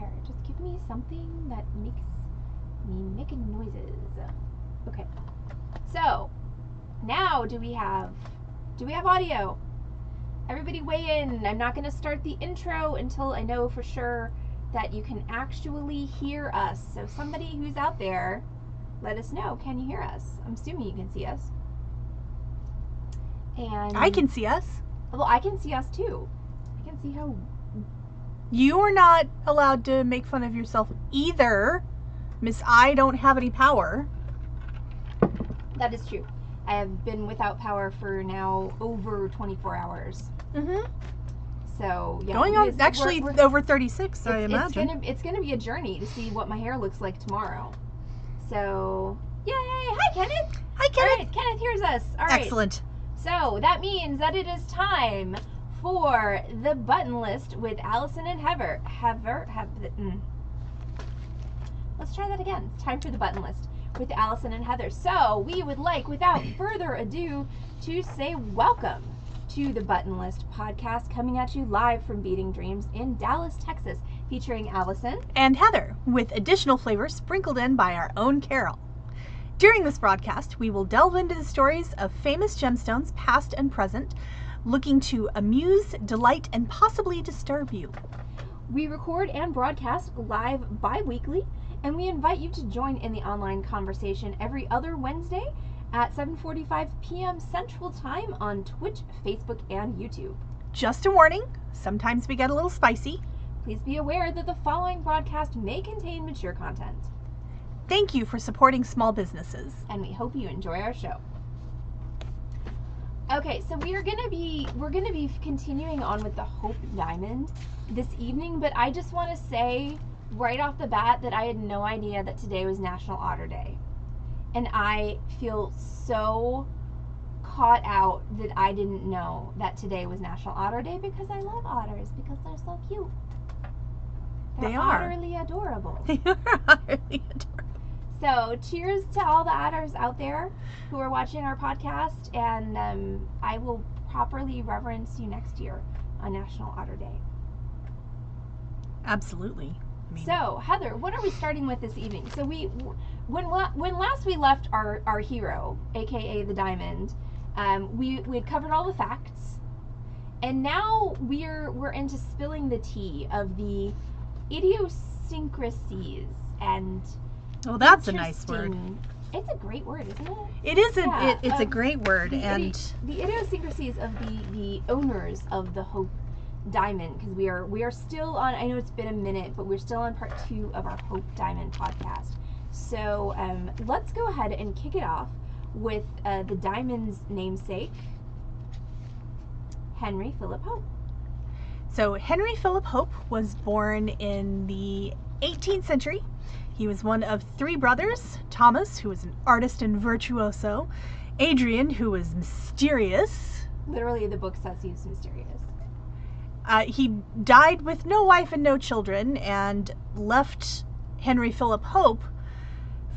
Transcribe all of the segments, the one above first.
there. Just give me something that makes me making noises. Okay. So, now do we have audio? Everybody weigh in. I'm not going to start the intro until I know for sure that you can actually hear us. So somebody who's out there, let us know. Can you hear us? I'm assuming you can see us. And I can see us. Well, I can see us too. I can see how... You are not allowed to make fun of yourself either, Miss I don't have any power. That is true. I have been without power for now over 24 hours. Mm-hmm. So, yeah. Going on, actually, we're over 36, I imagine. It's gonna be a journey to see what my hair looks like tomorrow. So, yay! Hi, Kenneth! Hi, Kenneth! All right, Kenneth hears us. All right. Excellent. So, that means that it is time for the button list with Allison and Heather. Let's try that again. It's time for the button list with Allison and Heather. So, we would like, without further ado, to say welcome to the Button List podcast, coming at you live from Beating Dreams in Dallas, Texas, featuring Allison and Heather, with additional flavors sprinkled in by our own Carol. During this broadcast, we will delve into the stories of famous gemstones, past and present, looking to amuse, delight, and possibly disturb you. We record and broadcast live bi-weekly, and we invite you to join in the online conversation every other Wednesday at 7:45 p.m. Central Time on Twitch, Facebook, and YouTube. Just a warning, sometimes we get a little spicy. Please be aware that the following broadcast may contain mature content. Thank you for supporting small businesses. And we hope you enjoy our show. Okay, so we're gonna be continuing on with the Hope Diamond this evening, but I just want to say right off the bat that I had no idea that today was National Otter Day. And I feel so caught out that I didn't know that today was National Otter Day, because I love otters because they're so cute. They are utterly adorable. They are utterly adorable. So cheers to all the otters out there who are watching our podcast, and I will properly reverence you next year on National Otter Day. Absolutely. So, Heather, what are we starting with this evening? So when last we left our hero, aka the Diamond, we had covered all the facts, and now we're into spilling the tea of the idiosyncrasies and. Well, that's a nice word. It's a great word, isn't it? It is. It's a great word, and the idiosyncrasies of the owners of the Hope Diamond, because we are still on. I know it's been a minute, but we're still on part 2 of our Hope Diamond podcast. So let's go ahead and kick it off with the Diamond's namesake, Henry Philip Hope. So Henry Philip Hope was born in the 18th century. He was one of 3 brothers: Thomas, who was an artist and virtuoso; Adrian, who was mysterious. Literally, the book says he's mysterious. He died with no wife and no children, and left Henry Philip Hope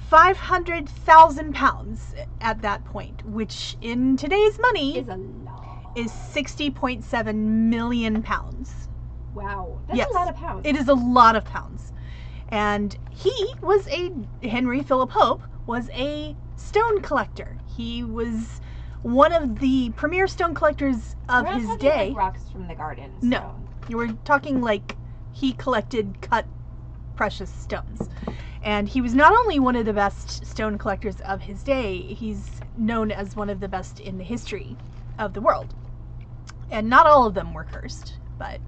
£500,000 at that point, which in today's money is a lot. Is 60.7 million pounds. Wow, that's a lot of pounds. It is a lot of pounds. And Henry Philip Hope was a stone collector. He was one of the premier stone collectors of his day. Like rocks from the garden. So. No, you were talking like he collected cut precious stones. And he was not only one of the best stone collectors of his day, he's known as one of the best in the history of the world. And not all of them were cursed, but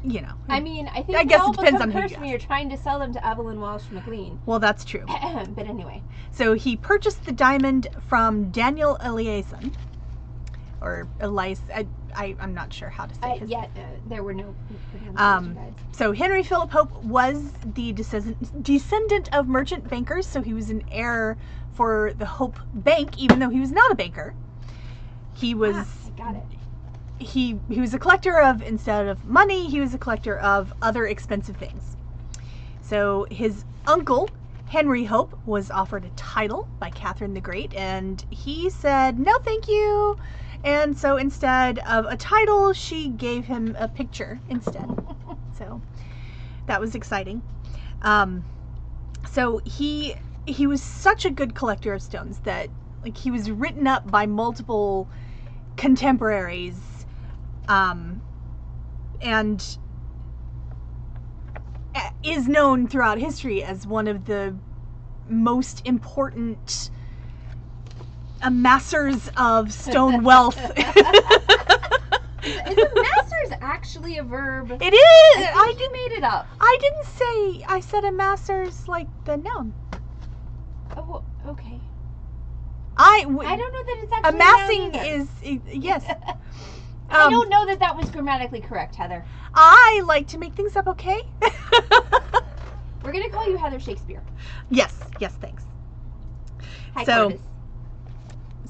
you know. I mean, I think I guess it depends on who you ask. When you're trying to sell them to Evelyn Walsh McLean. Well, that's true. But anyway. So he purchased the diamond from Daniel Eliason, or Elias. I'm not sure how to say his name. There were no pronunciation guides. So Henry Philip Hope was the descendant of merchant bankers, so he was an heir for the Hope Bank, even though he was not a banker. He was. I got it. He was a collector of, instead of money, he was a collector of other expensive things. So his uncle, Henry Hope, was offered a title by Catherine the Great, and he said, no thank you. And so instead of a title, she gave him a picture instead. So That was exciting. So he was such a good collector of stones that like he was written up by multiple contemporaries, and is known throughout history as one of the most important amassers of stone wealth. Isn't masters actually a verb? It is! I think you made it up. I didn't say, I said amassers like the noun. Oh, well, okay. I don't know that it's actually amassing a noun is, yes. I don't know that was grammatically correct, Heather. I like to make things up, okay? We're going to call you Heather Shakespeare. Yes, thanks. Hi, So, Corvus.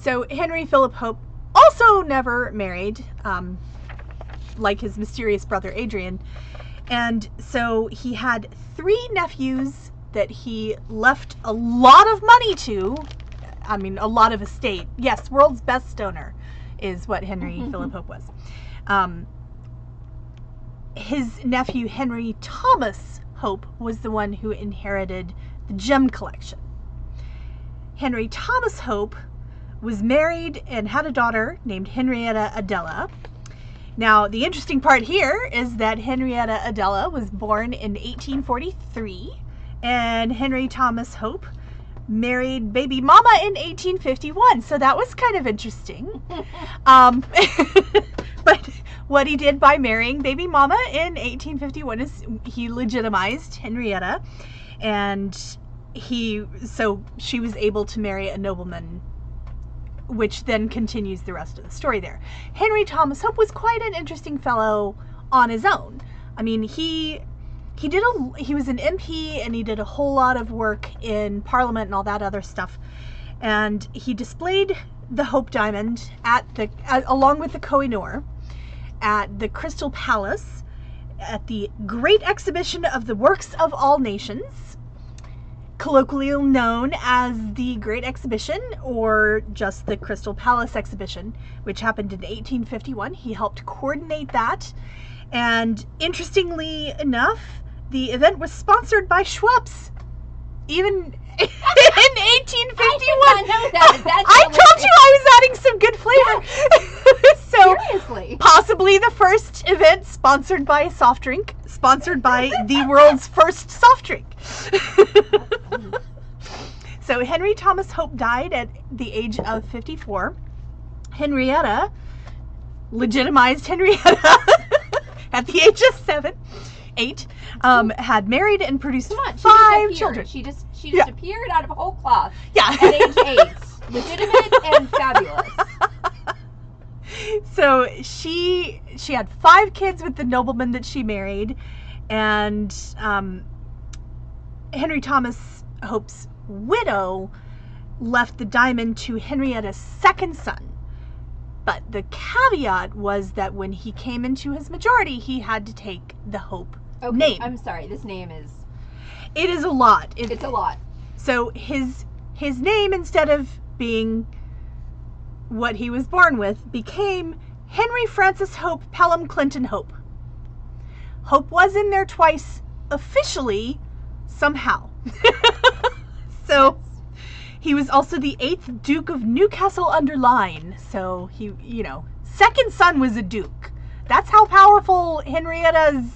So Henry Philip Hope also never married, like his mysterious brother Adrian. And so he had 3 nephews that he left a lot of money to. I mean, a lot of estate. Yes, world's best stoner is what Henry Philip Hope was. His nephew Henry Thomas Hope was the one who inherited the gem collection. Henry Thomas Hope was married and had a daughter named Henrietta Adela. Now, the interesting part here is that Henrietta Adela was born in 1843, and Henry Thomas Hope married baby mama in 1851. So that was kind of interesting. But what he did by marrying baby mama in 1851 is he legitimized Henrietta, and so she was able to marry a nobleman, which then continues the rest of the story there. Henry Thomas Hope was quite an interesting fellow on his own. I mean, he was an MP, and he did a whole lot of work in Parliament and all that other stuff. And he displayed the Hope Diamond along with the Koh-i-Noor at the Crystal Palace at the Great Exhibition of the Works of All Nations, colloquially known as the Great Exhibition or just the Crystal Palace Exhibition, which happened in 1851. He helped coordinate that. And interestingly enough, the event was sponsored by Schweppes, even in 1851. I told you I was adding some good flavor. Yeah. So, seriously, possibly the first event sponsored by a soft drink, sponsored by the world's first soft drink. So Henry Thomas Hope died at the age of 54. Henrietta legitimized Henrietta at the age of 8. Had married and produced 5 children. She just appeared out of whole cloth. Yeah. At age 8, legitimate and fabulous. So she had 5 kids with the nobleman that she married, and Henry Thomas Hope's widow left the diamond to Henrietta's second son. But the caveat was that when he came into his majority, he had to take the Hope name. I'm sorry, this name is... It is a lot. It's a lot. So his name, instead of being what he was born with, became Henry Francis Hope Pelham Clinton Hope. Hope was in there twice officially, somehow. So he was also the 8th Duke of Newcastle-under-Lyne. So he, second son was a duke. That's how powerful Henrietta's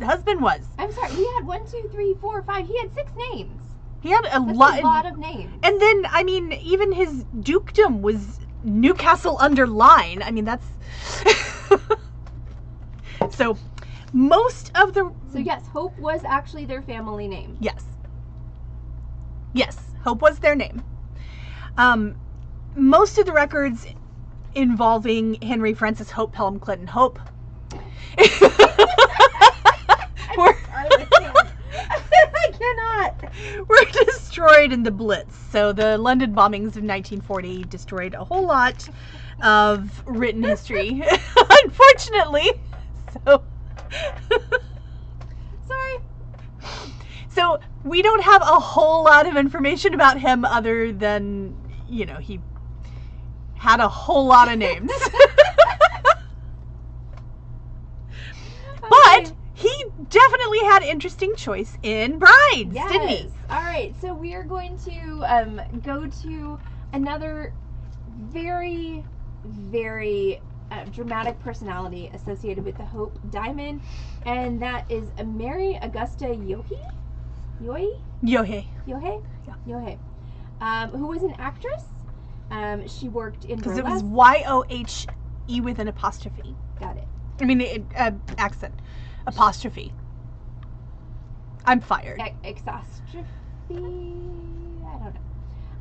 husband was. I'm sorry, he had 1, 2, 3, 4, 5. He had 6 names. He had That's a lot of names. And then, I mean, even his dukedom was Newcastle-under-Lyne. I mean, that's... So, most of the... So, yes, Hope was actually their family name. Yes. Yes, Hope was their name. Most of the records involving Henry Francis Hope Pelham Clinton Hope I cannot. were destroyed in the Blitz. So the London bombings of 1940 destroyed a whole lot of written history, unfortunately. So, sorry. So we don't have a whole lot of information about him other than, he had a whole lot of names. But he definitely had interesting choice in brides, Yes. didn't he? All right, so we are going to go to another very, very dramatic personality associated with the Hope Diamond, and that is Mary Augusta Yohe? Yohe. Yohe? Yeah. Yohe. Who was an actress. She worked in Because it burlesque. was Y-O-H-E with an apostrophe. Got it. I mean, accent. Apostrophe. I'm fired. Exostrophe? I don't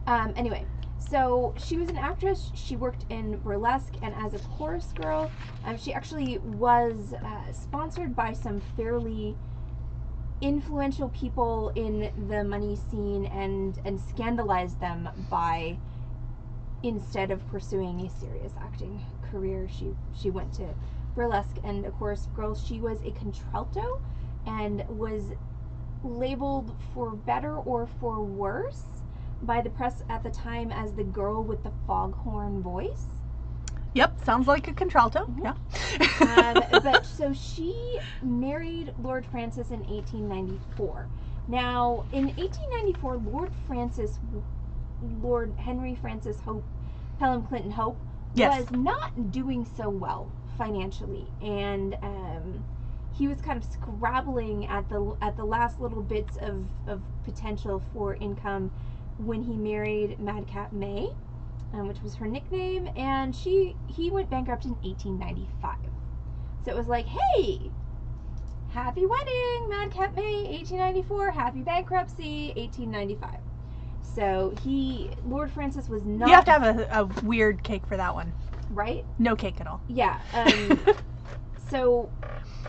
know. Anyway, so she was an actress. She worked in burlesque, and as a chorus girl, she actually was sponsored by some fairly influential people in the money scene and scandalized them by, instead of pursuing a serious acting career, she went to burlesque and a chorus girl. She was a contralto and was labeled, for better or for worse, by the press at the time as the girl with the foghorn voice. Yep, sounds like a contralto. Mhm. Yeah. But so she married Lord Francis in 1894. Now, in 1894, Lord Henry Francis Hope, Pelham Clinton Hope, Yes. was not doing so well financially, and he was kind of scrabbling at the last little bits of potential for income when he married Madcap May, which was her nickname, and he went bankrupt in 1895. So it was like, hey, happy wedding, Madcap May, 1894, happy bankruptcy, 1895. So Lord Francis was not... You have to have a weird cake for that one. Right? No cake at all. Yeah. So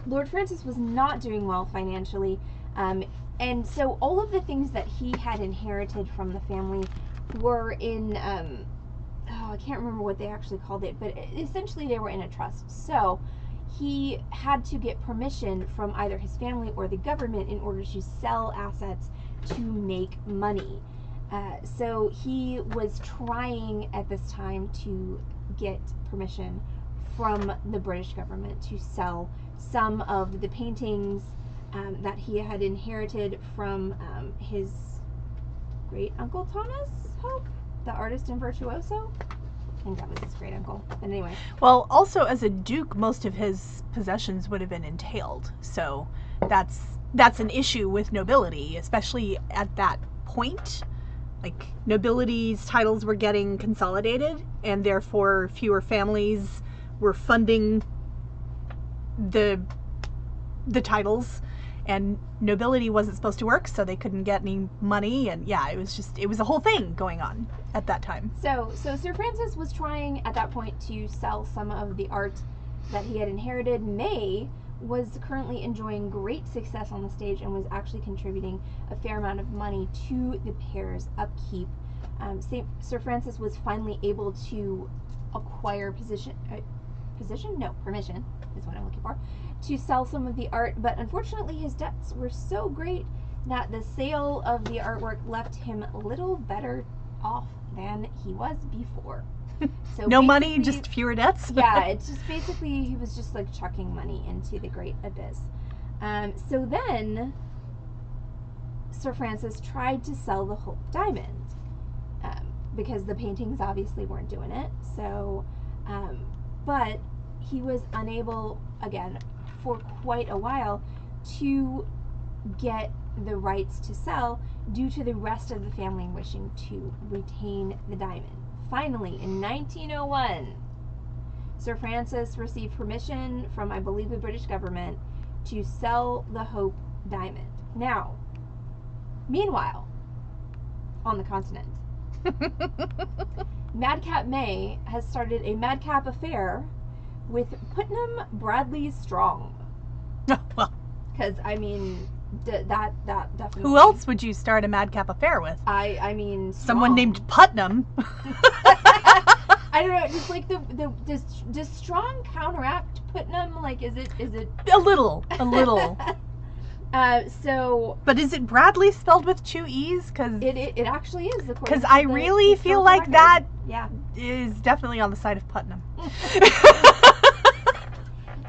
Lord Francis was not doing well financially, and so all of the things that he had inherited from the family were in... I can't remember what they actually called it, but essentially they were in a trust. So he had to get permission from either his family or the government in order to sell assets to make money. So he was trying at this time to get permission from the British government to sell some of the paintings that he had inherited from his great uncle Thomas Hope, the artist and virtuoso. I think that was his great uncle. But anyway. Well, also as a duke, most of his possessions would have been entailed. So that's an issue with nobility, especially at that point. Like, nobility's titles were getting consolidated, and therefore fewer families were funding the titles, and nobility wasn't supposed to work, so they couldn't get any money, and yeah, it was a whole thing going on at that time. So Sir Francis was trying at that point to sell some of the art that he had inherited. May was currently enjoying great success on the stage and was actually contributing a fair amount of money to the pair's upkeep. Sir Francis was finally able to acquire permission is what I'm looking for, to sell some of the art, but unfortunately his debts were so great that the sale of the artwork left him little better off than he was before. So no money, just fewer debts? Yeah, it's just basically he was just like chucking money into the great abyss. So then Sir Francis tried to sell the Hope Diamond because the paintings obviously weren't doing it. So, but he was unable, again, for quite a while, to get the rights to sell due to the rest of the family wishing to retain the diamond. Finally, in 1901, Sir Francis received permission from, I believe, the British government to sell the Hope Diamond. Now, meanwhile, on the continent, Madcap May has started a madcap affair with Putnam Bradley Strong. Well, because I mean, that definitely. Who else would you start a madcap affair with? I mean, Strong. Someone named Putnam. I don't know. Just like does Strong counteract Putnam? Like, is it? A little. So. But is it Bradley spelled with two E's? Because it actually is. Because I really feel like record. that yeah. is definitely on the side of Putnam.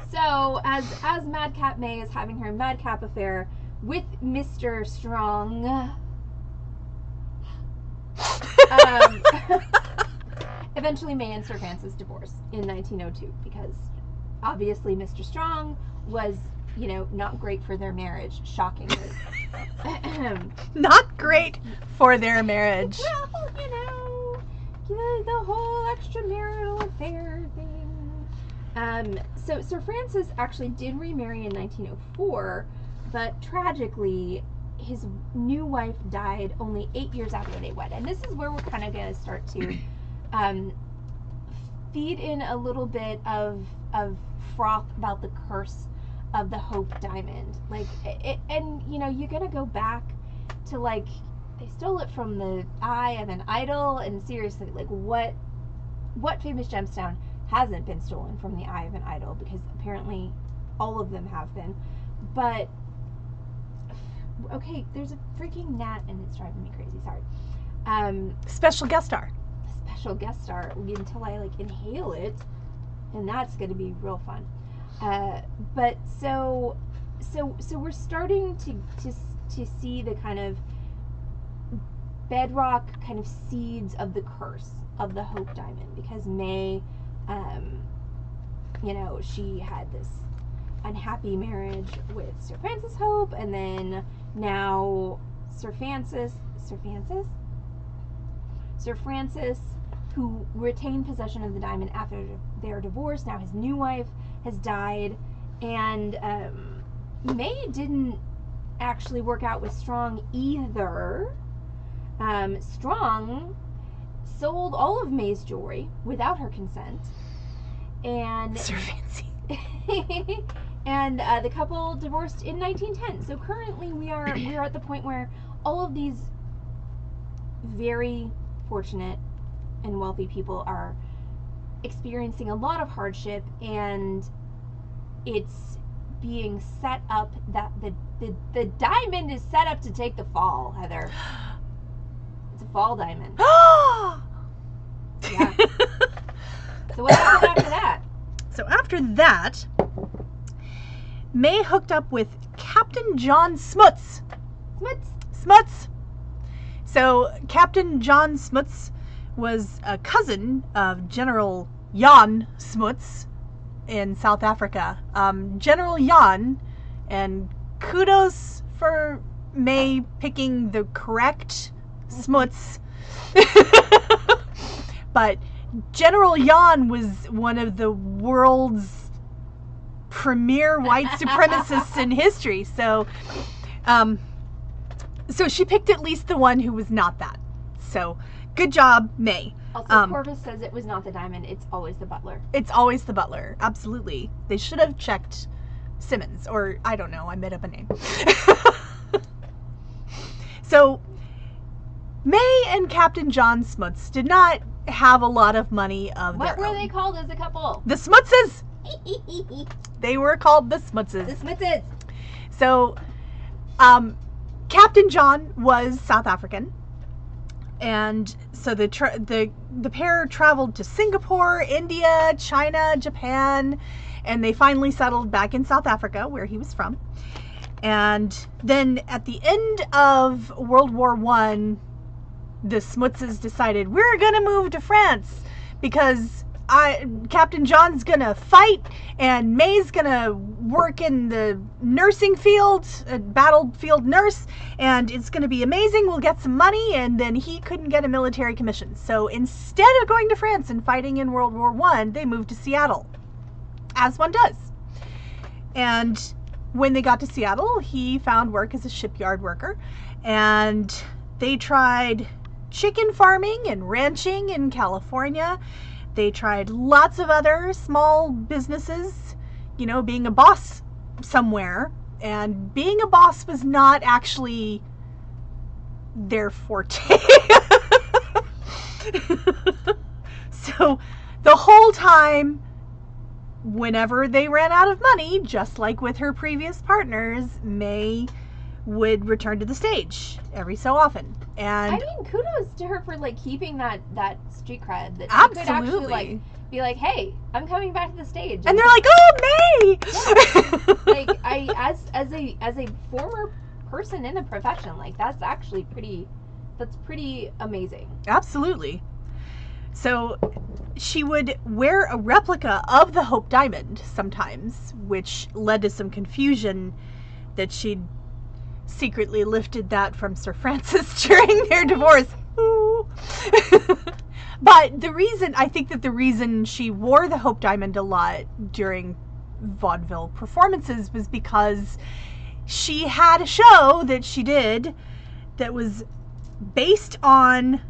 So So as Madcap May is having her madcap affair with Mr. Strong, eventually May and Sir Francis divorce in 1902 because obviously Mr. Strong was, not great for their marriage, shockingly. Not great for their marriage. Well, the whole extramarital affair thing. So Sir Francis actually did remarry in 1904, but tragically, his new wife died only 8 years after they wed. And this is where we're kind of going to start to feed in a little bit of froth about the curse of the Hope Diamond. You're going to go back to, they stole it from the eye of an idol, and seriously, what famous gemstone hasn't been stolen from the eye of an idol? Because apparently all of them have been. But okay, there's a freaking gnat and it's driving me crazy. Sorry. Special guest star until I inhale it, and that's going to be real fun. But so we're starting to see the kind of bedrock kind of seeds of the curse of the Hope Diamond, because May, she had this unhappy marriage with Sir Francis Hope, and then now Sir Francis, who retained possession of the diamond after their divorce. Now his new wife has died, and May didn't actually work out with Strong either. Strong sold all of May's jewelry without her consent, and Sir Fancy. and the couple divorced in 1910. So currently we are at the point where all of these very fortunate and wealthy people are experiencing a lot of hardship, and it's being set up that the diamond is set up to take the fall, Heather. It's a fall diamond. Yeah. So what happened after that? So after that, May hooked up with Captain John Smuts. Smuts. So Captain John Smuts was a cousin of General Jan Smuts in South Africa. General Jan, and kudos for May picking the correct Smuts. But General Jan was one of the world's premier white supremacists in history. So she picked at least the one who was not that. So good job, May. Also, Corvus says it was not the diamond. It's always the butler. It's always the butler. Absolutely. They should have checked Simmons, or I don't know. I made up a name. So May and Captain John Smuts did not have a lot of money of their own. What were they called as a couple? The Smutses. They were called the Smutses. The Smutses. So, Captain John was South African, and so the pair traveled to Singapore, India, China, Japan, and they finally settled back in South Africa, where he was from. And then at the end of World War I, the Smutses decided, we're gonna move to France because Captain John's gonna fight and May's gonna work in the nursing field, a battlefield nurse, and it's gonna be amazing. We'll get some money. And then he couldn't get a military commission, so instead of going to France and fighting in World War I, they moved to Seattle, as one does. And when they got to Seattle, he found work as a shipyard worker, and they tried chicken farming and ranching in California. They tried lots of other small businesses, being a boss somewhere. And being a boss was not actually their forte. So the whole time, whenever they ran out of money, just like with her previous partners, May would return to the stage every so often. And I mean, kudos to her for keeping that street cred, that she absolutely could actually be like, hey, I'm coming back to the stage. And they're like, oh, May! Yeah. Like, as a former person in the profession, like, that's actually pretty amazing. Absolutely. So she would wear a replica of the Hope Diamond sometimes, which led to some confusion that she'd secretly lifted that from Sir Francis during their divorce. Ooh. But I think that the reason she wore the Hope Diamond a lot during vaudeville performances was because she had a show that she did that was based on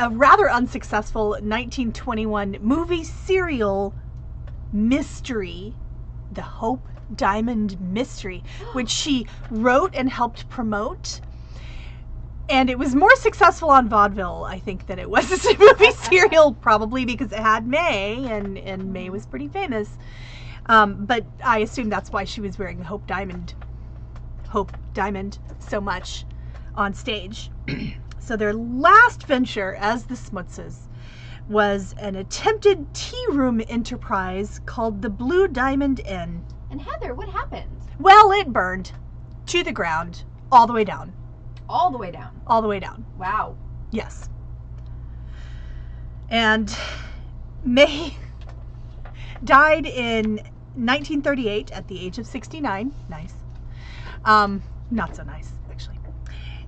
a rather unsuccessful 1921 movie serial mystery, The Hope Diamond Mystery, which she wrote and helped promote. And it was more successful on vaudeville, I think, than it was as a movie serial, probably because it had May, and May was pretty famous. But I assume that's why she was wearing the Hope Diamond so much on stage. So their last venture as the Smutzes was an attempted tea room enterprise called the Blue Diamond Inn. And Heather, what happened? Well, it burned to the ground, all the way down. All the way down. All the way down. Wow. Yes. And May died in 1938 at the age of 69. Nice. Not so nice, actually.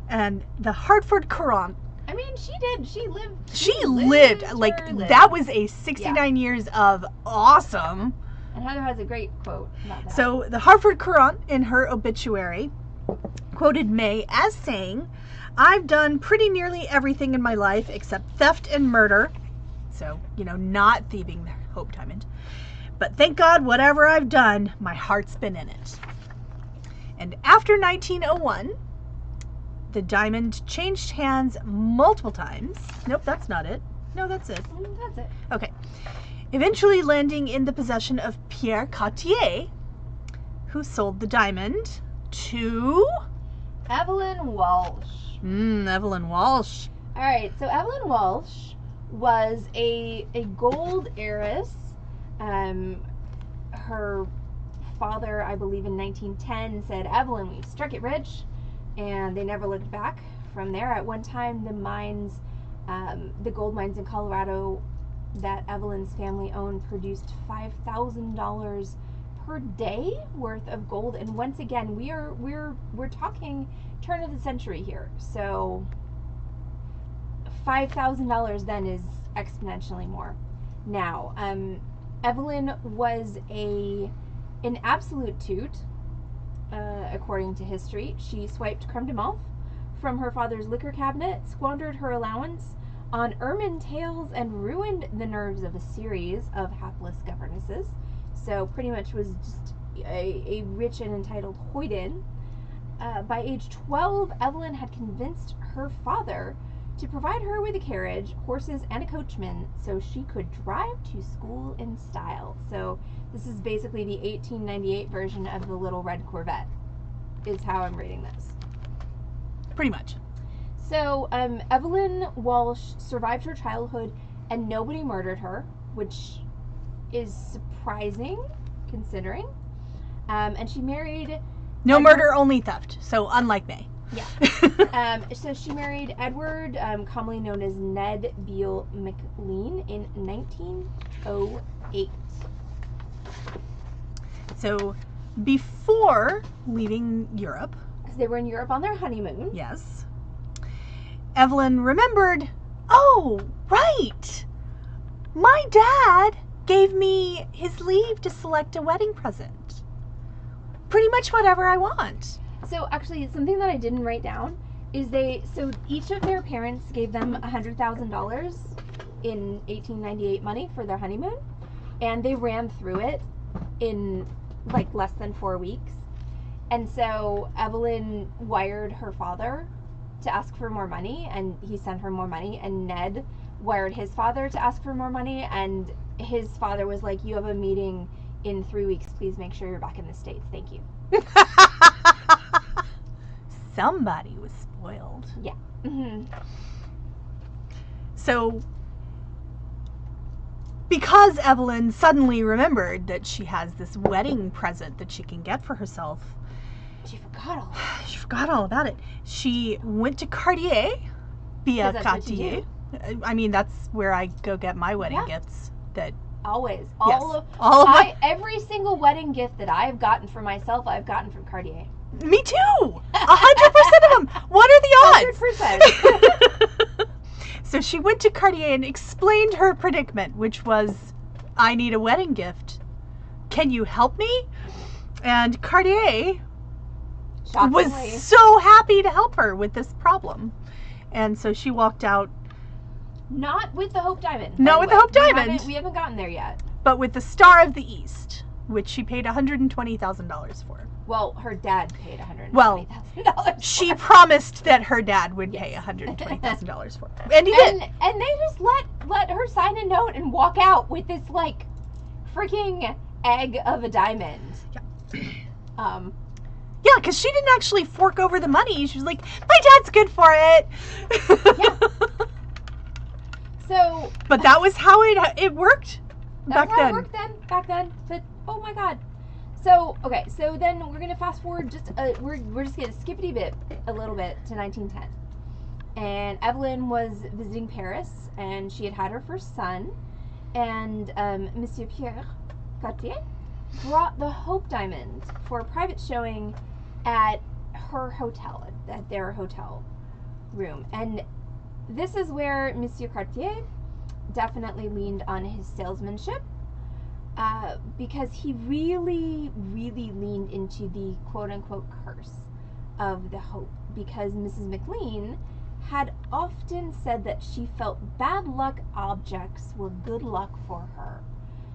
And the Hartford Courant. I mean, she did. She lived. She lived. That was a 69 years of awesome. And Heather has a great quote about that. So the Hartford Courant, in her obituary, quoted May as saying, "I've done pretty nearly everything in my life except theft and murder." So, not thieving the Hope Diamond. "But thank God, whatever I've done, my heart's been in it." And after 1901, the diamond changed hands multiple times. Nope, that's not it. No, that's it. That's it. Okay. Eventually landing in the possession of Pierre Cartier, who sold the diamond to Evelyn Walsh. Evelyn Walsh. All right, so Evelyn Walsh was a gold heiress. Her father, I believe in 1910, said, "Evelyn, we struck it rich," and they never looked back from there. At one time, the gold mines in Colorado that Evelyn's family owned produced $5,000 per day worth of gold. And once again, we're talking turn of the century here. So $5,000 then is exponentially more now. Evelyn was an absolute toot, according to history. She swiped creme de menthe from her father's liquor cabinet, squandered her allowance on ermine tails, and ruined the nerves of a series of hapless governesses. So pretty much was just a rich and entitled hoyden. By age 12, Evelyn had convinced her father to provide her with a carriage, horses, and a coachman so she could drive to school in style. So this is basically the 1898 version of the Little Red Corvette, is how I'm reading this. Pretty much. So Evelyn Walsh survived her childhood and nobody murdered her, which is surprising considering. And she married... No murder, only theft. So unlike May. Yeah. So she married Edward, commonly known as Ned Beale McLean, in 1908. So before leaving Europe, because they were in Europe on their honeymoon. Yes. Evelyn remembered, oh, right. My dad gave me his leave to select a wedding present. Pretty much whatever I want. So actually, something that I didn't write down is so each of their parents gave them $100,000 in 1898 money for their honeymoon, and they ran through it in like less than 4 weeks. And so Evelyn wired her father to ask for more money, and he sent her more money, and Ned wired his father to ask for more money, and his father was like, "You have a meeting in 3 weeks. Please make sure you're back in the States. Thank you." Somebody was spoiled. Yeah. Mm-hmm. So because Evelyn suddenly remembered that she has this wedding present that she can get for herself. She forgot all. She forgot all about it. She went to Cartier via 'Cause that's what you Cartier. I mean, that's where I go get my wedding gifts. That Always. yes, All of every single wedding gift that I've gotten for myself, I've gotten from Cartier. Me too. 100% of them. What are the odds? 100%. So she went to Cartier and explained her predicament, which was, I need a wedding gift. Can you help me? And Cartier was so happy to help her with this problem. And so she walked out. Not with the Hope Diamond. Not with the Hope Diamond. We haven't gotten there yet. But with the Star of the East, which she paid $120,000 for. Well, her dad paid $120,000. Well, she promised that her dad would pay $120,000 for it. And he did. And they just let her sign a note and walk out with this, like, freaking egg of a diamond. Yeah. Yeah, because she didn't actually fork over the money. She was like, my dad's good for it. Yeah. So. But that was how it worked back then. That's how it worked back then. But, oh my God. So, okay, so then we're going to fast forward just, we're just going to skippity bit a little bit to 1910. And Evelyn was visiting Paris, and she had her first son, and Monsieur Pierre Cartier brought the Hope Diamond for a private showing at her hotel, at their hotel room. And this is where Monsieur Cartier definitely leaned on his salesmanship. Because he really, really leaned into the quote-unquote curse of the hope. Because Mrs. McLean had often said that she felt bad luck objects were good luck for her.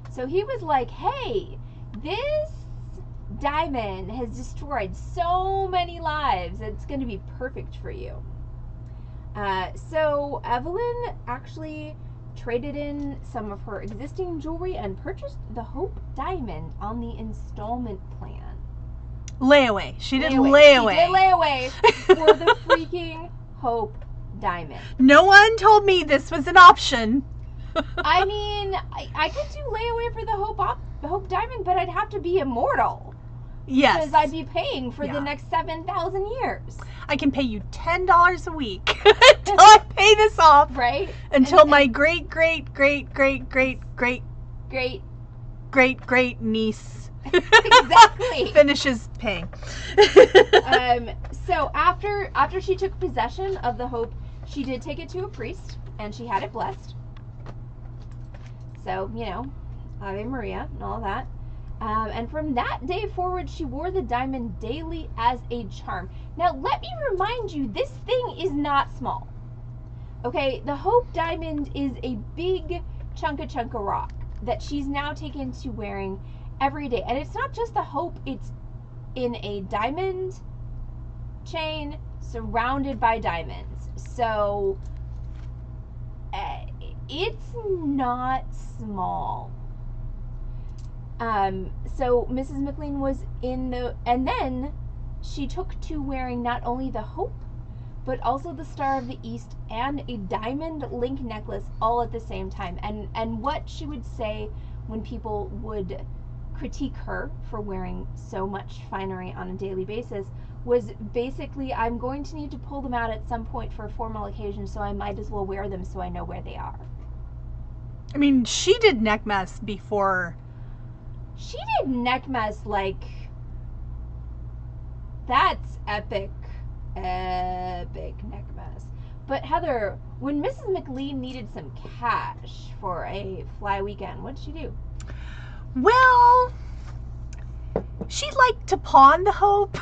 So he was like, hey, this diamond has destroyed so many lives. It's going to be perfect for you. So Evelyn actually traded in some of her existing jewelry and purchased the Hope Diamond on the installment plan. Layaway. She did layaway. She did layaway for the freaking Hope Diamond. No one told me this was an option. I mean, I could do layaway for the Hope Diamond, but I'd have to be immortal. Yes. Because I'd be paying for the next 7,000 years. I can pay you $10 a week until I pay this off. Right. Until my great niece exactly finishes paying. So after she took possession of the Hope, she did take it to a priest, and she had it blessed. So, you know, Ave Maria and all that. And from that day forward, she wore the diamond daily as a charm. Now, let me remind you, this thing is not small. Okay, the Hope Diamond is a big chunk of rock that she's now taken to wearing every day. And it's not just the Hope, it's in a diamond chain surrounded by diamonds. So, it's not small. So Mrs. McLean was and then she took to wearing not only the Hope, but also the Star of the East and a diamond link necklace all at the same time. And what she would say when people would critique her for wearing so much finery on a daily basis was basically, I'm going to need to pull them out at some point for a formal occasion, so I might as well wear them so I know where they are. I mean, she did neck mess before. She did neck mess like, that's epic neck mess. But Heather, when Mrs. McLean needed some cash for a fly weekend, what did she do? Well, she liked to pawn the Hope.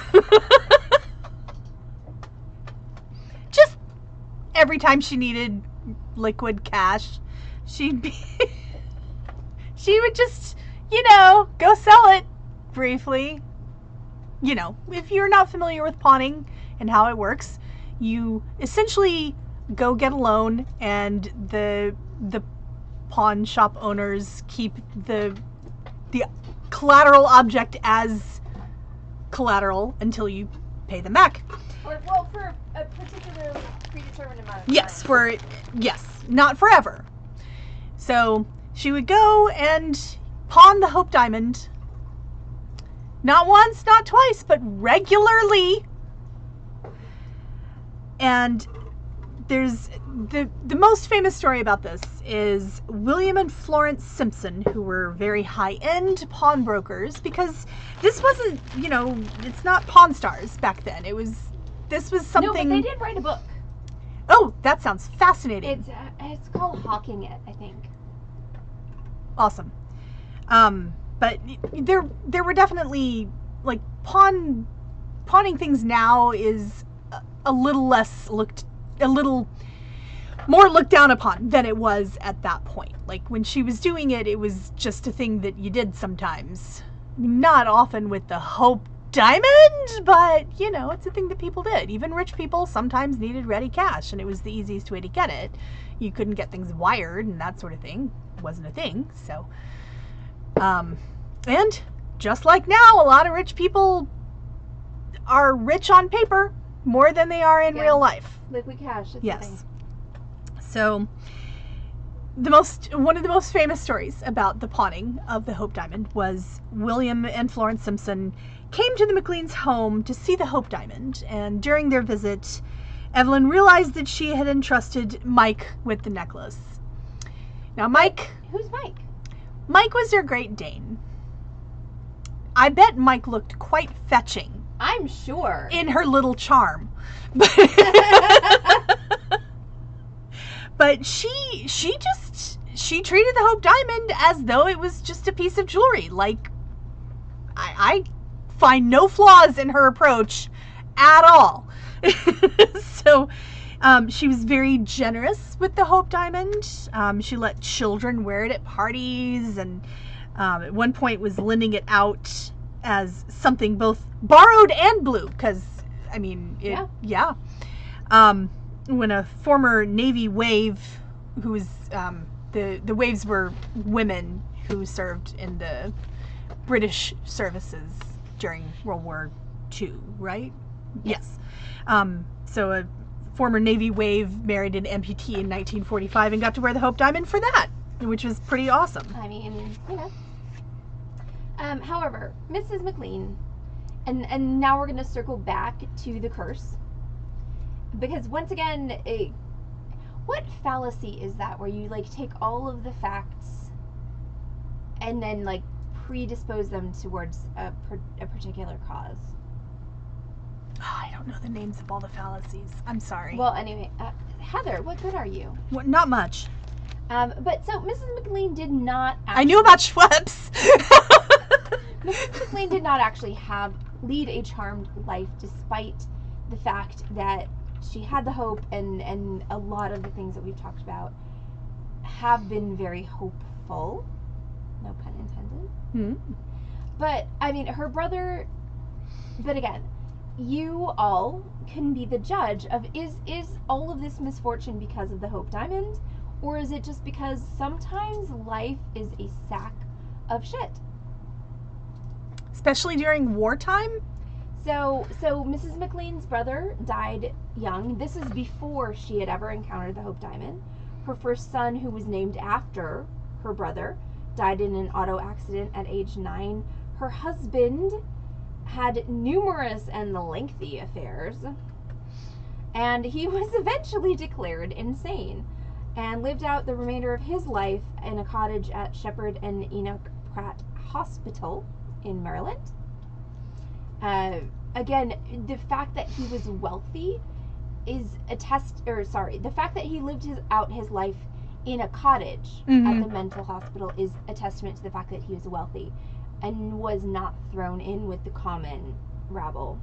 Just every time she needed liquid cash, she would just, go sell it briefly. If you're not familiar with pawning and how it works, you essentially go get a loan, and the pawn shop owners keep the collateral object as collateral until you pay them back. For a particular predetermined amount of time. Yes, not forever. So she would go and pawn the Hope Diamond. Not once, not twice, but regularly. And there's the most famous story about this is William and Florence Simpson, who were very high-end pawnbrokers, because this wasn't, it's not Pawn Stars back then. This was something. No, but they did write a book. Oh, that sounds fascinating. It's called Hawking It, I think. Awesome. But there were definitely, like, pawning things now is a little more looked down upon than it was at that point. Like, when she was doing it, it was just a thing that you did sometimes. Not often with the Hope Diamond, but, it's a thing that people did. Even rich people sometimes needed ready cash, and it was the easiest way to get it. You couldn't get things wired and that sort of thing. It wasn't a thing, so... and just like now, a lot of rich people are rich on paper more than they are in real life. Liquid cash. Yes. So, one of the most famous stories about the pawning of the Hope Diamond was William and Florence Simpson came to the McLean's home to see the Hope Diamond, and during their visit, Evelyn realized that she had entrusted Mike with the necklace. Now, Mike... Who's Mike? Mike was their Great Dane. I bet Mike looked quite fetching. I'm sure. In her little charm. But she treated the Hope Diamond as though it was just a piece of jewelry. Like, I find no flaws in her approach at all. So, she was very generous with the Hope Diamond. She let children wear it at parties, and at one point was lending it out as something both borrowed and blue, because, yeah. When a former Navy wave, who was, the waves were women who served in the British services during World War II, right? Yes. So a former Navy wave married an amputee in 1945 and got to wear the Hope Diamond for that, which was pretty awesome. However, Mrs. McLean, and now we're going to circle back to the curse, because once again, what fallacy is that where you, like, take all of the facts and then, like, predispose them towards a particular cause? Oh, I don't know the names of all the fallacies. I'm sorry. Well, anyway, Heather, what good are you? Well, not much. But so Mrs. McLean did not actually... I knew about Schweppes. Mrs. McLean did not actually lead a charmed life, despite the fact that she had the hope, and a lot of the things that we've talked about have been very hopeful. No pun intended. But, her brother... But again, you all can be the judge of, is all of this misfortune because of the Hope Diamond, or is it just because sometimes life is a sack of shit? Especially during wartime? So Mrs. McLean's brother died young. This is before she had ever encountered the Hope Diamond. Her first son, who was named after her brother, died in an auto accident at age 9. Her husband had numerous and lengthy affairs, and he was eventually declared insane and lived out the remainder of his life in a cottage at Shepherd and Enoch Pratt Hospital in Maryland. Again, the fact that he was wealthy is the fact that he lived out his life in a cottage at the mental hospital is a testament to the fact that he was wealthy and was not thrown in with the common rabble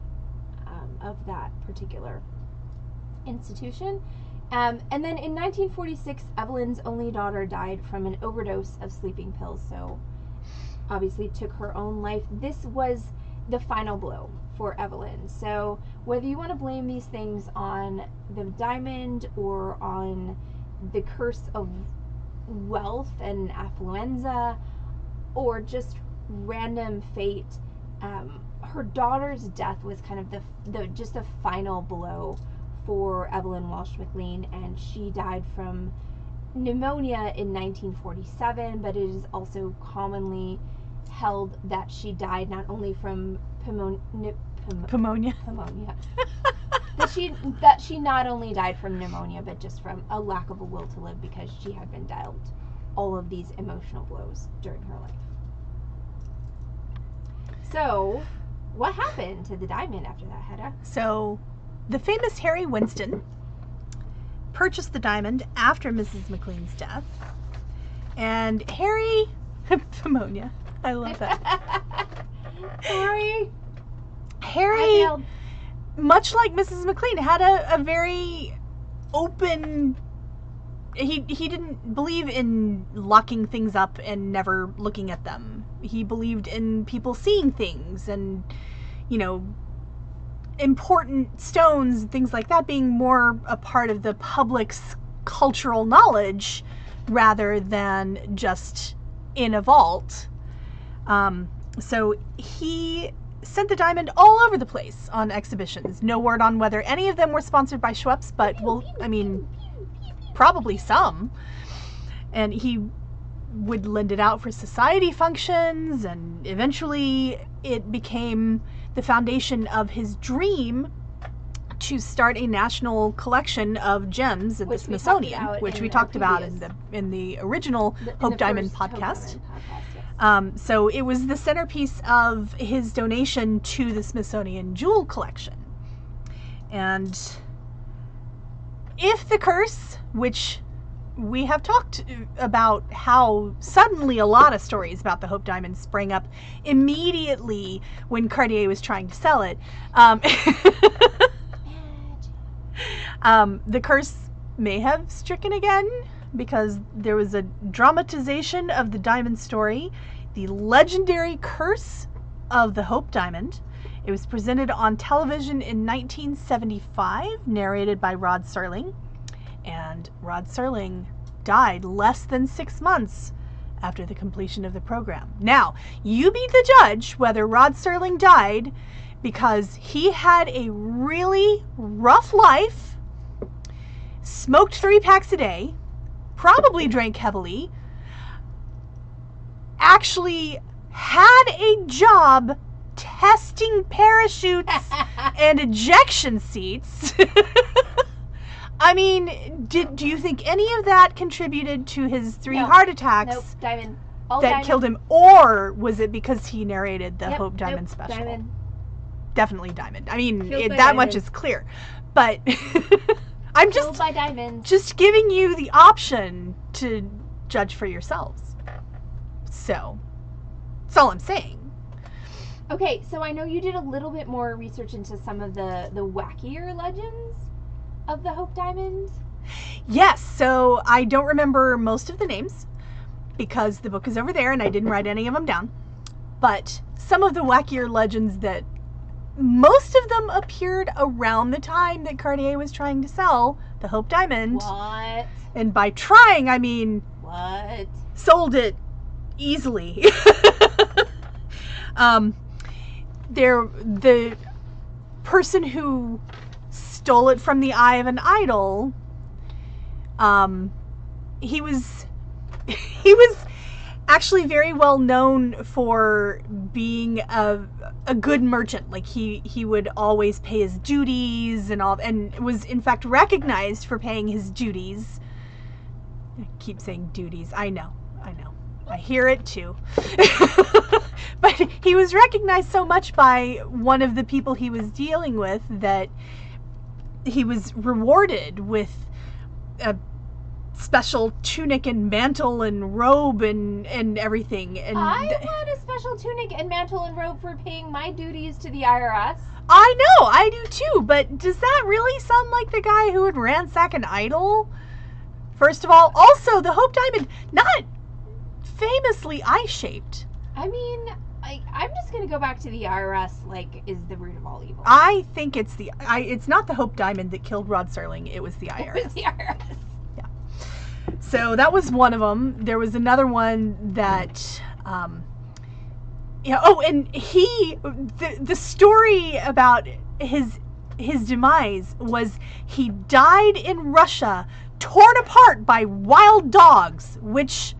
of that particular institution. And then in 1946, Evelyn's only daughter died from an overdose of sleeping pills, so obviously took her own life. This was the final blow for Evelyn. So whether you want to blame these things on the diamond or on the curse of wealth and affluenza or just random fate, her daughter's death was kind of the final blow for Evelyn Walsh McLean, and she died from pneumonia in 1947, but it is also commonly held that she died not only from Pneumonia. pneumonia. that she not only died from pneumonia, but just from a lack of a will to live because she had been dealt all of these emotional blows during her life. So, what happened to the diamond after that, Hedda? So, the famous Harry Winston purchased the diamond after Mrs. McLean's death. And Harry... pneumonia. I love that. Sorry. Harry, much like Mrs. McLean, had a very open... He didn't believe in locking things up and never looking at them. He believed in people seeing things and, you know, important stones and things like that being more a part of the public's cultural knowledge rather than just in a vault. So he sent the diamond all over the place on exhibitions. No word on whether any of them were sponsored by Schweppes, but probably some. And he would lend it out for society functions, and eventually it became the foundation of his dream to start a national collection of gems at the Smithsonian, which we talked about in the original Hope Diamond podcast. So it was the centerpiece of his donation to the Smithsonian Jewel Collection. And if the curse, which we have talked about how suddenly a lot of stories about the Hope Diamond sprang up immediately when Cartier was trying to sell it. The curse may have stricken again because there was a dramatization of the diamond story, The Legendary Curse of the Hope Diamond. It was presented on television in 1975, narrated by Rod Serling. And Rod Serling died less than 6 months after the completion of the program. Now, you be the judge whether Rod Serling died because he had a really rough life, smoked 3 packs a day, probably drank heavily, actually had a job testing parachutes and ejection seats. I mean, do you think any of that contributed to his 3 heart attacks? Nope, diamond. Killed him, or was it because he narrated the Hope Diamond special? Diamond. Definitely diamond. I mean, that diamond. much is clear. But I'm just giving you the option to judge for yourselves. So, that's all I'm saying. Okay, so I know you did a little bit more research into some of the wackier legends of the Hope Diamond. Yes, so I don't remember most of the names because the book is over there and I didn't write any of them down. But some of the wackier legends that most of them appeared around the time that Cartier was trying to sell the Hope Diamond. What? And by trying, I mean... What? Sold it easily. The person who stole it from the eye of an idol, he was actually very well known for being a good merchant. Like he would always pay his duties and all, and was in fact recognized for paying his duties. I keep saying duties. I know. I hear it too. But he was recognized so much by one of the people he was dealing with that he was rewarded with a special tunic and mantle and robe and everything. And I want a special tunic and mantle and robe for paying my duties to the IRS. I know, I do too, but does that really sound like the guy who would ransack an idol? First of all, also the Hope Diamond, not famously eye-shaped. I mean, I'm just going to go back to the IRS, like, is the root of all evil. I think it's not the Hope Diamond that killed Rod Serling, it was the IRS. It was the IRS. Yeah. So that was one of them. There was another one that, and the story about his demise was he died in Russia torn apart by wild dogs, which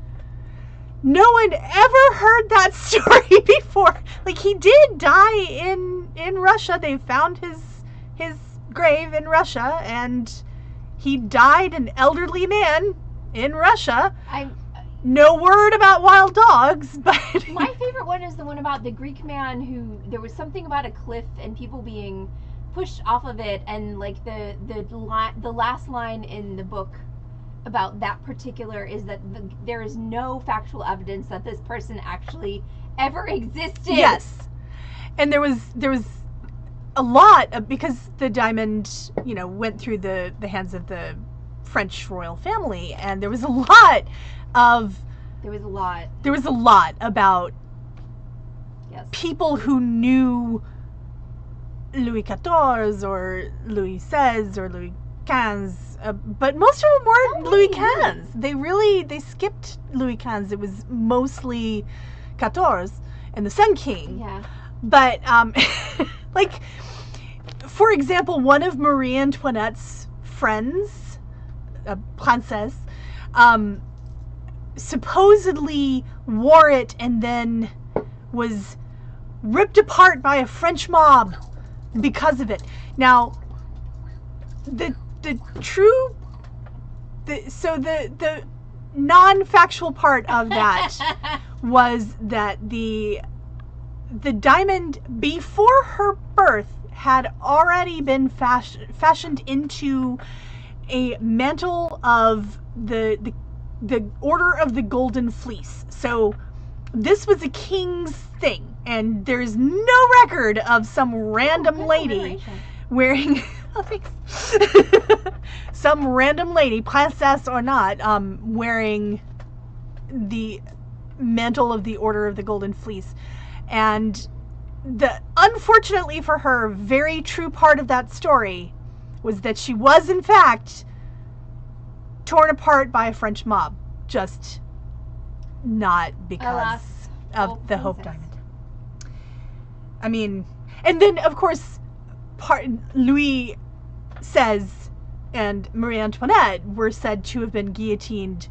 no one ever heard that story before. Like, he did die in Russia. They found his grave in Russia, and he died an elderly man in Russia. No word about wild dogs, but my favorite one is the one about the Greek man who, there was something about a cliff and people being pushed off of it, and like the last line in the book about that particular is that there is no factual evidence that this person actually ever existed. Yes. And there was a lot of, because the diamond, went through the hands of the French royal family, and there was a lot about people who knew Louis XIV or Louis XVI or Louis XV, but most of them weren't Louis XV. They skipped Louis XV. It was mostly XIV and the Sun King. Yeah. But, like, for example, one of Marie Antoinette's friends, a princess, supposedly wore it and then was ripped apart by a French mob because of it. Now, the non-factual part of that was that the diamond before her birth had already been fashioned into a mantle of the Order of the Golden Fleece. So this was a king's thing, and there's no record of some random lady wearing some random lady, princess or not, wearing the mantle of the Order of the Golden Fleece. And unfortunately for her, very true part of that story was that she was in fact torn apart by a French mob, just not because of the Hope Diamond. I mean, and then of course Louis XVI and Marie Antoinette were said to have been guillotined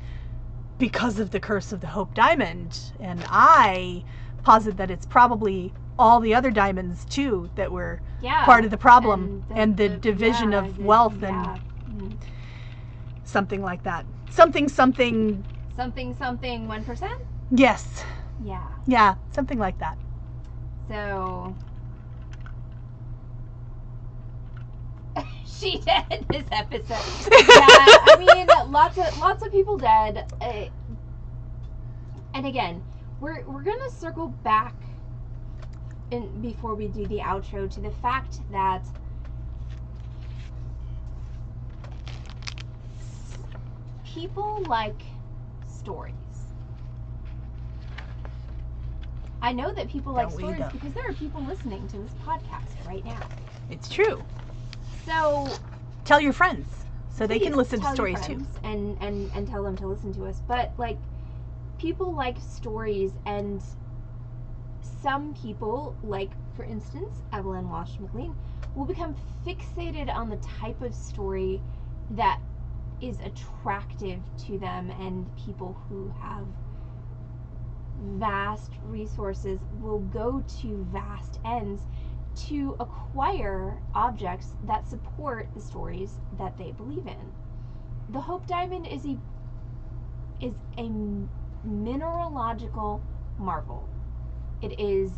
because of the curse of the Hope Diamond, and I posit that it's probably all the other diamonds too that were part of the problem, and the division of wealth and something like that. Something 1%? Yes. Yeah. Yeah, something like that. So she dead this episode. Yeah, I mean, lots of people dead. And again, we're gonna circle back before we do the outro to the fact that people like stories. I know that people like stories because there are people listening to this podcast right now. It's true. So tell your friends so they can listen to stories too. And tell them to listen to us. But like, people like stories, and some people, like for instance Evelyn Walsh McLean, will become fixated on the type of story that is attractive to them, and people who have vast resources will go to vast ends to acquire objects that support the stories that they believe in. The Hope Diamond is a mineralogical marvel. It is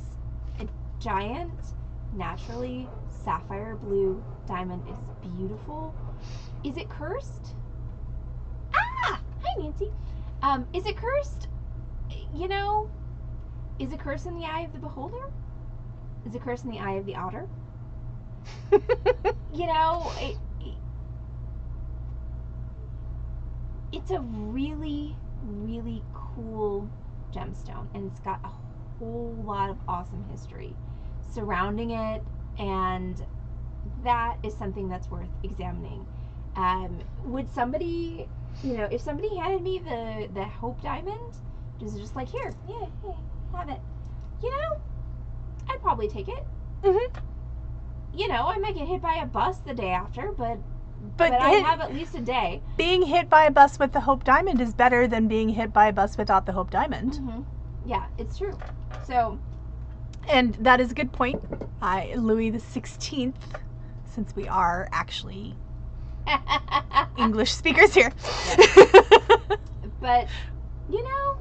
a giant, naturally sapphire blue diamond. It's beautiful. Is it cursed? Hi Nancy. Is it cursed? Is it cursed in the eye of the beholder? Is it cursed in the eye of the otter? It's a really, really cool gemstone, and it's got a whole lot of awesome history surrounding it, and that is something that's worth examining. Would somebody, if somebody handed me the Hope Diamond, just like, here, hey, have it, I'd probably take it. I might get hit by a bus the day after, but But I have at least a day. Being hit by a bus with the Hope Diamond is better than being hit by a bus without the Hope Diamond. Mm-hmm. Yeah, it's true. So, and that is a good point. Louis XVI, since we are actually English speakers here. But, you know,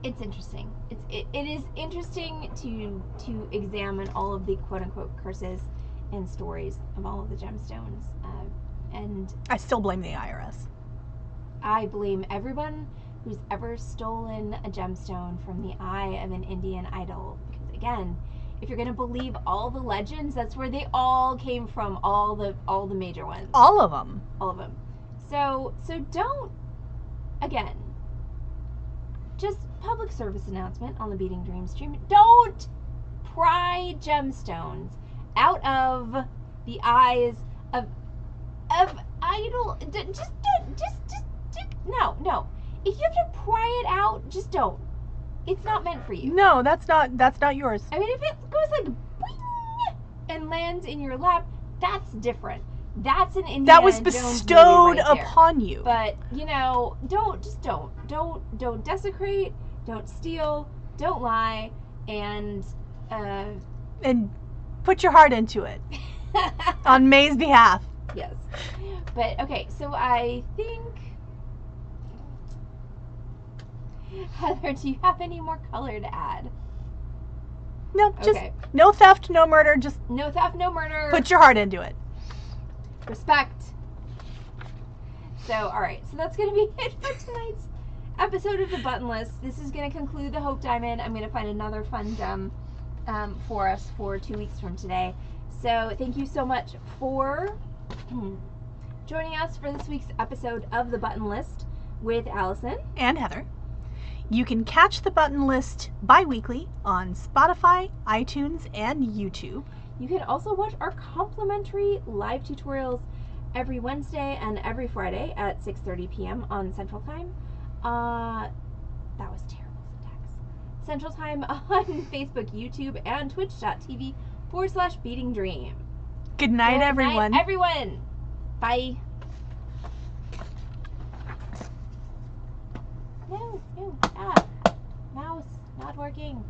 it's interesting. It is interesting to examine all of the quote-unquote curses and stories of all of the gemstones. And I still blame the IRS. I blame everyone who's ever stolen a gemstone from the eye of an Indian idol. Because again, if you're gonna believe all the legends, that's where they all came from. All the major ones. All of them. All of them. So don't, again, just public service announcement on the Beating Dreams stream. Don't pry gemstones out of the eyes of idol. Just no. If you have to pry it out, just don't. It's not meant for you. No, that's not yours. I mean, if it goes like boing and lands in your lap, that's different. That's an Indiana that was Jones bestowed movie right there. upon you. But you know, don't desecrate, don't steal, don't lie, and put your heart into it on May's behalf. Yes. But okay, so I think, Heather, do you have any more color to add? No, just Okay. no theft, no murder, just No theft, no murder. put your heart into it. Respect. So, alright, so that's going to be it for tonight's episode of the Button List. This is going to conclude the Hope Diamond. I'm going to find another fun gem for us for 2 weeks from today. So, thank you so much for joining us for this week's episode of the Button List with Allison and Heather. You can catch the Button List bi-weekly on Spotify, iTunes, and YouTube. You can also watch our complimentary live tutorials every Wednesday and every Friday at 6:30 p.m. on Central Time. That was terrible syntax. Central Time on Facebook, YouTube, and twitch.tv/beatingdream. Good night, everyone. Good night, everyone. Bye. No. Mouse, not working.